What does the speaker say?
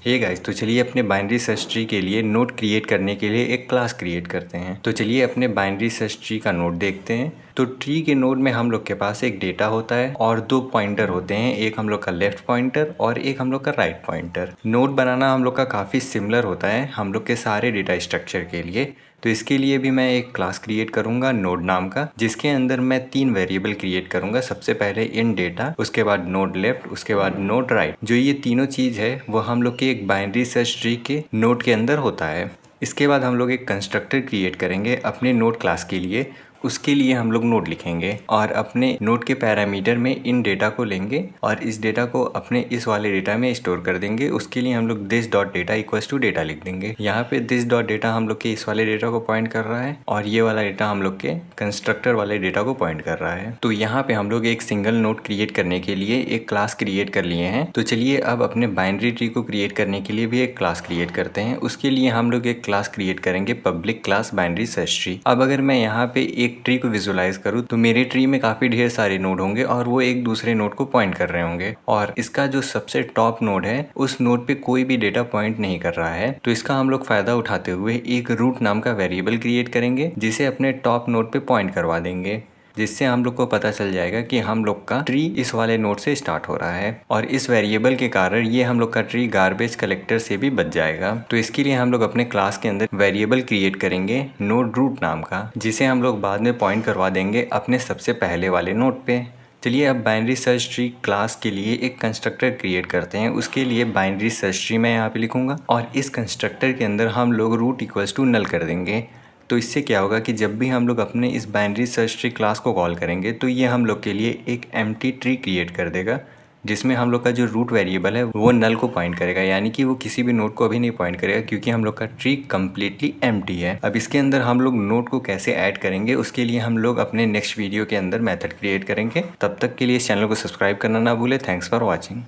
Hey guys, तो चलिए अपने बाइनरी सर्च ट्री के लिए नोड क्रिएट करने के लिए एक क्लास क्रिएट करते हैं। तो चलिए अपने बाइनरी सर्च ट्री का नोड देखते हैं। तो ट्री के नोड में हम लोग के पास एक डेटा होता है और दो पॉइंटर होते हैं, एक हम लोग का लेफ्ट पॉइंटर और एक हम लोग का राइट पॉइंटर। नोड बनाना हम लोग का काफ़ी सिमिलर होता है हम लोग के सारे डेटा स्ट्रक्चर के लिए। तो इसके लिए भी मैं एक क्लास क्रिएट करूंगा नोड नाम का, जिसके अंदर मैं 3 वेरिएबल क्रिएट करूंगा। सबसे पहले इन डेटा, उसके बाद नोड लेफ्ट, उसके बाद नोड राइट। जो ये तीनों चीज़ है वो हम लोग के एक बाइनरी सर्च ट्री के नोड के अंदर होता है। इसके बाद हम लोग एक कंस्ट्रक्टर क्रिएट करेंगे अपने नोड क्लास के लिए। उसके लिए हम लोग नोड लिखेंगे और अपने नोड के पैरामीटर में इन डेटा को लेंगे और इस डेटा को अपने इस वाले डेटा में स्टोर कर देंगे। उसके लिए हम लोग this dot data equals to data लिख देंगे। यहाँ पे दिस डॉट डेटा हम लोग के इस वाले डेटा को पॉइंट कर रहा है और ये वाला डेटा हम लोग के कंस्ट्रक्टर वाले डेटा को पॉइंट कर रहा है। तो यहाँ पे हम लोग एक सिंगल नोड क्रिएट करने के लिए एक क्लास क्रिएट कर लिए हैं। तो चलिए अब अपने बाइनरी ट्री को क्रिएट करने के लिए भी एक क्लास क्रिएट करते हैं। उसके लिए हम लोग एक क्लास क्रिएट करेंगे public class binary search tree. अब अगर मैं यहाँ पे एक ट्री को विजुलाइज करूँ तो मेरे ट्री में काफी ढेर सारे नोड होंगे और वो एक दूसरे नोड को पॉइंट कर रहे होंगे और इसका जो सबसे टॉप नोड है उस नोड पे कोई भी डेटा पॉइंट नहीं कर रहा है। तो इसका हम लोग फायदा उठाते हुए एक रूट नाम का वेरिएबल क्रिएट करेंगे जिसे अपने टॉप नोड पे पॉइंट करवा देंगे, जिससे हम लोग को पता चल जाएगा कि हम लोग का ट्री इस वाले नोड से स्टार्ट हो रहा है। और इस वेरिएबल के कारण ये हम लोग का ट्री गार्बेज कलेक्टर से भी बच जाएगा। तो इसके लिए हम लोग अपने क्लास के अंदर वेरिएबल क्रिएट करेंगे नोड रूट नाम का, जिसे हम लोग बाद में पॉइंट करवा देंगे अपने सबसे पहले वाले नोड पे। चलिए अब बाइनरी सर्च ट्री क्लास के लिए एक कंस्ट्रक्टर क्रिएट करते हैं। उसके लिए बाइनरी सर्च ट्री मैं यहाँ पे लिखूंगा और इस कंस्ट्रक्टर के अंदर हम लोग रूट इक्वल्स टू नल कर देंगे। तो इससे क्या होगा कि जब भी हम लोग अपने इस बाइनरी सर्च ट्री क्लास को कॉल करेंगे तो ये हम लोग के लिए एक एम्प्टी ट्री क्रिएट कर देगा, जिसमें हम लोग का जो रूट वेरिएबल है वो नल को पॉइंट करेगा, यानी कि वो किसी भी नोड को अभी नहीं पॉइंट करेगा क्योंकि हम लोग का ट्री कम्प्लीटली एम्प्टी है। अब इसके अंदर हम लोग नोड को कैसे ऐड करेंगे उसके लिए हम लोग अपने नेक्स्ट वीडियो के अंदर मेथड क्रिएट करेंगे। तब तक के लिए इस चैनल को सब्सक्राइब करना ना भूले। Thanks for watching.